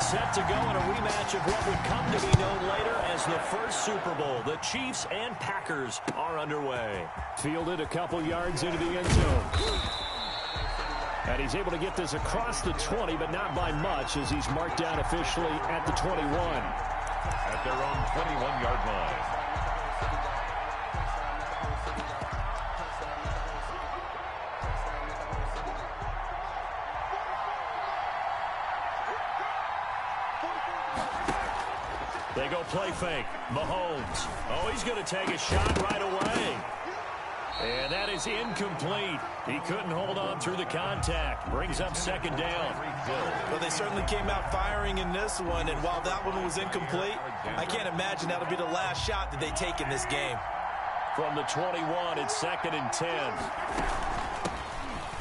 Set to go in a rematch of what would come to be known later as the first Super Bowl. The Chiefs and Packers are underway. Fielded a couple yards into the end zone. And he's able to get this across the 20, but not by much as he's marked down officially at the 21. At their own 21-yard line. They go play fake. Mahomes. Oh, he's going to take a shot right away. And that is incomplete. He couldn't hold on through the contact. Brings up second down. Well, they certainly came out firing in this one, and while that one was incomplete, I can't imagine that'll be the last shot that they take in this game. From the 21, it's 2nd and 10.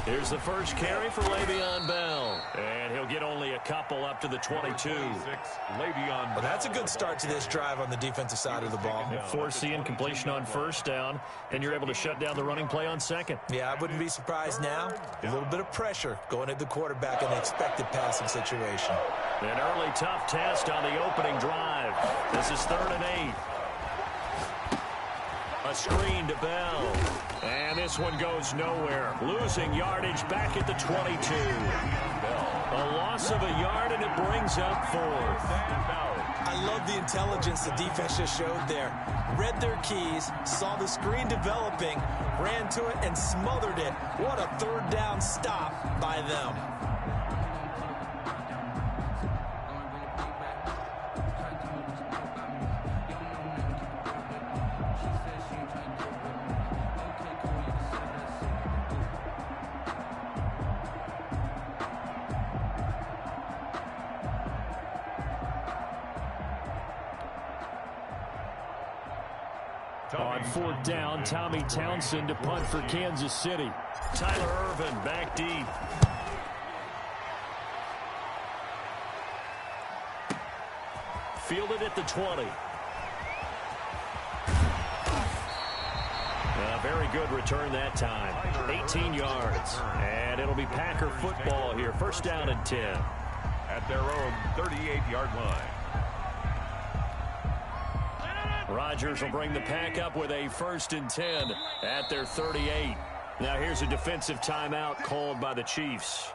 Here's the first carry for Le'Veon Bell. And he'll get only a couple up to the 22. Well, that's a good start to this drive on the defensive side of the ball. Force the incompletion on first down, and you're able to shut down the running play on second. Yeah, I wouldn't be surprised now. A little bit of pressure going at the quarterback in an expected passing situation. An early tough test on the opening drive. This is 3rd and 8. A screen to Bell. And this one goes nowhere. Losing yardage back at the 22. A loss of a yard, and it brings up 4th. I love the intelligence the defense just showed there. Read their keys, saw the screen developing, ran to it, and smothered it. What a 3rd down stop by them. On 4th down, Tommy Townsend to punt for Kansas City. Tyler Irvin back deep. Fielded at the 20. A very good return that time. 18 yards. And it'll be Packer football here. 1st down and 10. At their own 38-yard line. Rodgers will bring the Pack up with a 1st and 10 at their 38. Now here's a defensive timeout called by the Chiefs.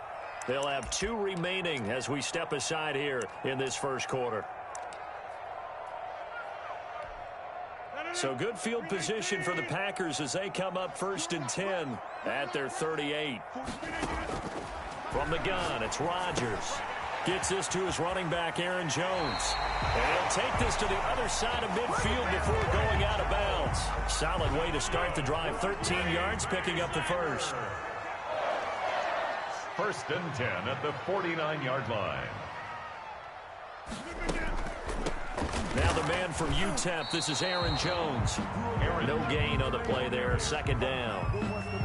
They'll have 2 remaining as we step aside here in this first quarter. So good field position for the Packers as they come up 1st and 10 at their 38. From the gun, it's Rodgers. Gets this to his running back, Aaron Jones. And he'll take this to the other side of midfield before going out of bounds. Solid way to start the drive. 13 yards, picking up the first. 1st and 10 at the 49-yard line. Now the man from UTEP, this is Aaron Jones. No gain on the play there, 2nd down.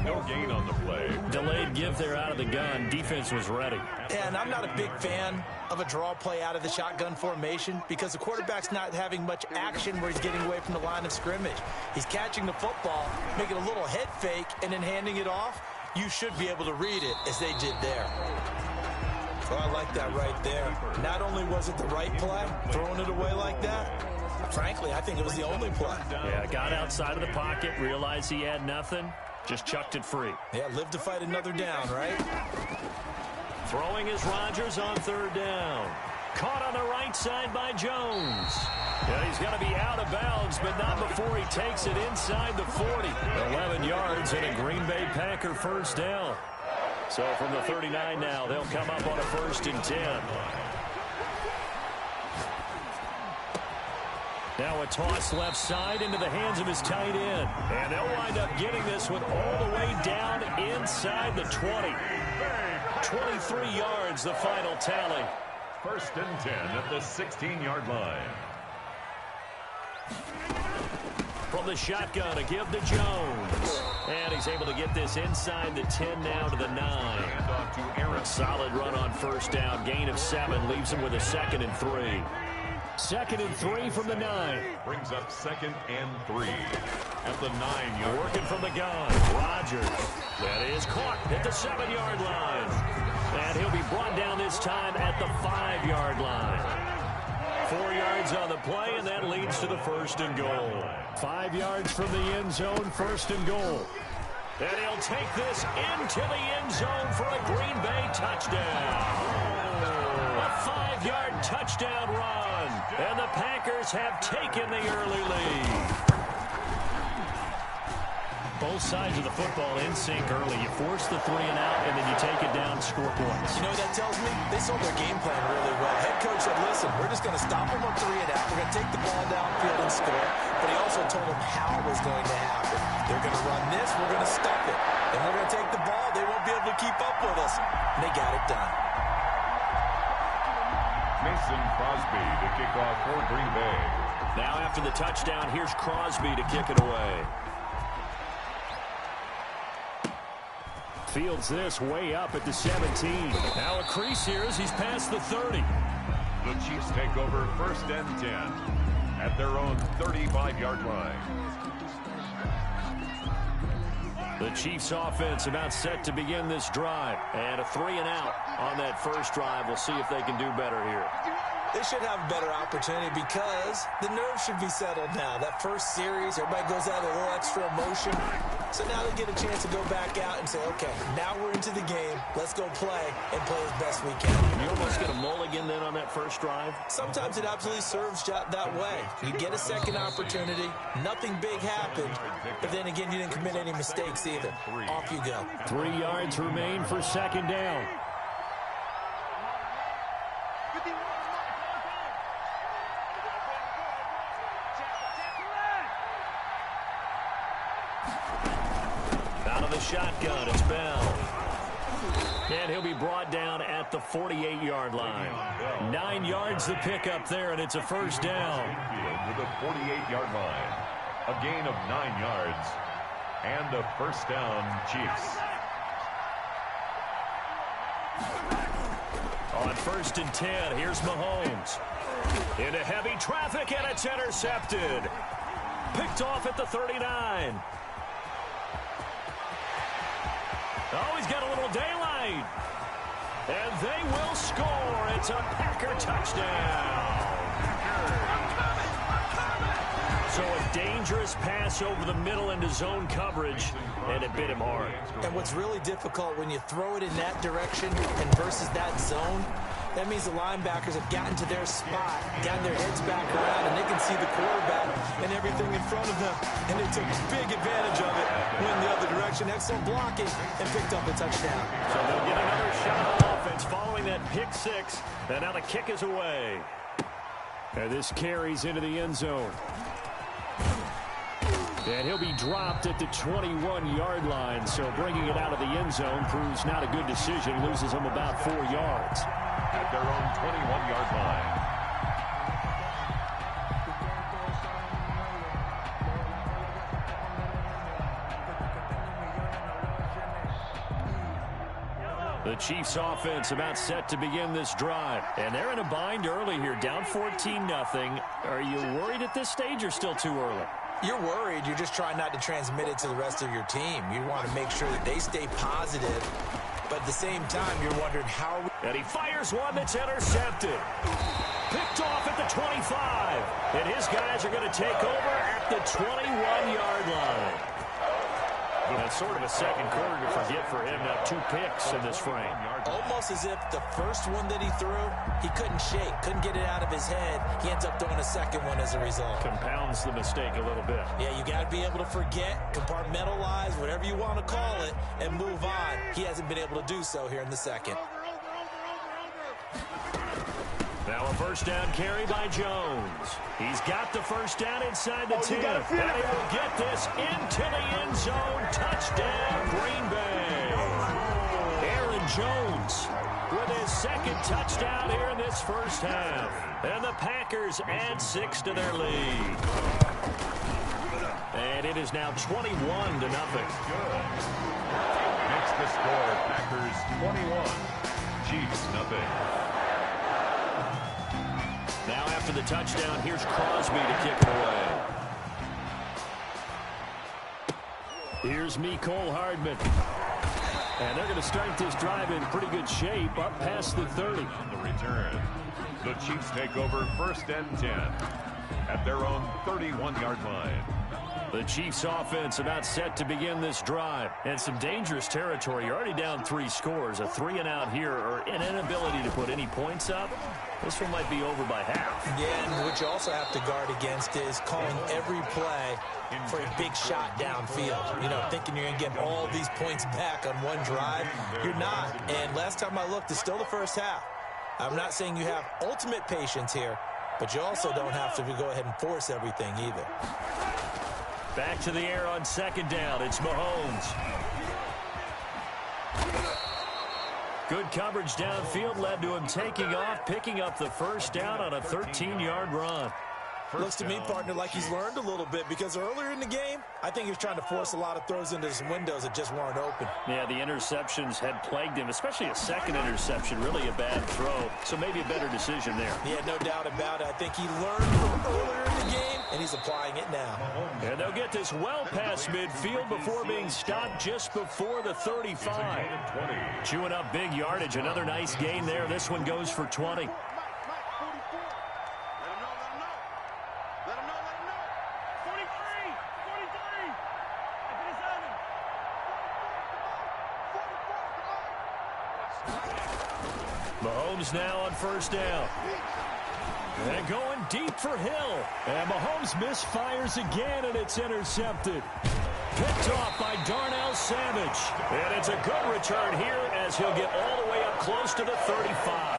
No gain on the play. Delayed give there out of the gun. Defense was ready. Yeah, and I'm not a big fan of a draw play out of the shotgun formation because the quarterback's not having much action where he's getting away from the line of scrimmage. He's catching the football, making a little head fake, and then handing it off. You should be able to read it as they did there. Well, I like that right there. Not only was it the right play, throwing it away like that, frankly, I think it was the only play. Yeah, got outside of the pocket, realized he had nothing, just chucked it free. Yeah, live to fight another down, right? Throwing is Rodgers on 3rd down. Caught on the right side by Jones. And he's going to be out of bounds, but not before he takes it inside the 40. 11 yards and a Green Bay Packer 1st down. So from the 39 now, they'll come up on a 1st and 10. Now a toss left side into the hands of his tight end. And they'll wind up getting this one all the way down inside the 20. 23 yards, the final tally. 1st and 10 at the 16-yard line. From the shotgun, a give to Jones. And he's able to get this inside the 10 now to the 9. A solid run on 1st down. Gain of 7 leaves him with a 2nd and 3. 2nd and 3 from the 9. Brings up 2nd and 3 at the 9-yard. Working from the gun. Rodgers. That is caught at the 7-yard line. And he'll be brought down this time at the 5-yard line. 4 yards on the play, and that leads to the 1st and goal. 5 yards from the end zone, 1st and goal. And he'll take this into the end zone for a Green Bay touchdown. A 5-yard touchdown run. And the Packers have taken the early lead. Both sides of the football in sync early. You force the 3 and out, and then you take it down, score points. You know what that tells me? They sold their game plan really well. Head coach said, listen, we're just going to stop them on 3 and out. We're going to take the ball downfield and score. But he also told them how it was going to happen. They're going to run this. We're going to stuff it. And we're going to take the ball. They won't be able to keep up with us. And they got it done. Mason Crosby to kick off for Green Bay. Now after the touchdown, here's Crosby to kick it away. Fields this way up at the 17. Now a crease here as he's past the 30. The Chiefs take over 1st and 10 at their own 35-yard line. The Chiefs offense about set to begin this drive. And a 3 and out on that first drive. We'll see if they can do better here. They should have a better opportunity because the nerves should be settled now. That first series, everybody goes out with a little extra emotion. So now they get a chance to go back out and say, okay, now we're into the game. Let's go play and play as best we can. You almost get a mulligan then on that first drive? Sometimes it absolutely serves that way. You get a second opportunity. Nothing big happened. But then again, you didn't commit any mistakes either. Off you go. 3 yards remain for 2nd down. Shotgun, it's Bell. And he'll be brought down at the 48-yard line. 9 yards the pickup there, and it's a 1st down. With a 48-yard line. A gain of 9 yards. And a 1st down, Chiefs. On 1st and 10, here's Mahomes. Into heavy traffic, and it's intercepted. Picked off at the 39. Oh, he's got a little daylight. And they will score. It's a Packer touchdown. So a dangerous pass over the middle into zone coverage, and it bit him hard. And what's really difficult when you throw it in that direction and versus that zone, that means the linebackers have gotten to their spot, gotten their heads back around, and they can see the quarterback and everything in front of them. And they took big advantage of it, went the other direction, excellent blocking, and picked up a touchdown. So they'll get another shot on offense following that pick 6. And now the kick is away. And this carries into the end zone. And he'll be dropped at the 21-yard line. So bringing it out of the end zone proves not a good decision. Loses him about 4 yards. At their own 21-yard line. The Chiefs offense about set to begin this drive. And they're in a bind early here, down 14-0. Are you worried at this stage or still too early? You're worried. You're just trying not to transmit it to the rest of your team. You want to make sure that they stay positive. But at the same time, you're wondering how... And he fires one that's intercepted. Picked off at the 25. And his guys are going to take over at the 21-yard line. That's sort of a second quarter to forget for him. Now 2 picks in this frame. Almost as if the first one that he threw, he couldn't shake, couldn't get it out of his head. He ends up throwing a second one as a result. Compounds the mistake a little bit. Yeah, you got to be able to forget, compartmentalize, whatever you want to call it, and move on. He hasn't been able to do so here in the second. Now a 1st down carry by Jones. He's got the 1st down inside the 10. And he will get this into the end zone. Touchdown, Green Bay. Aaron Jones with his 2nd touchdown here in this first half. And the Packers add 6 to their lead. And it is now 21-0. Good. Makes the score Packers 21. Chiefs 0. Now after the touchdown, here's Crosby to kick it away. Here's Mecole Hardman. And they're going to start this drive in pretty good shape, up past the 30. On the return, the Chiefs take over 1st and 10 at their own 31-yard line. The Chiefs offense about set to begin this drive. And some dangerous territory. You're already down 3 scores. A 3-and-out here or an inability to put any points up. This one might be over by half. Yeah, and what you also have to guard against is calling every play for a big shot downfield. You know, thinking you're going to get all these points back on one drive. You're not. And last time I looked, it's still the first half. I'm not saying you have ultimate patience here, but you also don't have to go ahead and force everything either. Back to the air on 2nd down. It's Mahomes. Good coverage downfield led to him taking off, picking up the 1st down on a 13-yard run. Looks to me, partner, like he's learned a little bit because earlier in the game, I think he was trying to force a lot of throws into some windows that just weren't open. Yeah, the interceptions had plagued him, especially a second interception, really a bad throw. So maybe a better decision there. Yeah, no doubt about it. I think he learned from earlier in the game, and he's applying it now. And they'll get this well past midfield before being stopped just before the 35. Chewing up big yardage. Another nice gain there. This one goes for 20. Mahomes now on 1st down. And going deep for Hill. And Mahomes misfires again, and it's intercepted. Picked off by Darnell Savage. And it's a good return here as he'll get all the way up close to the 35.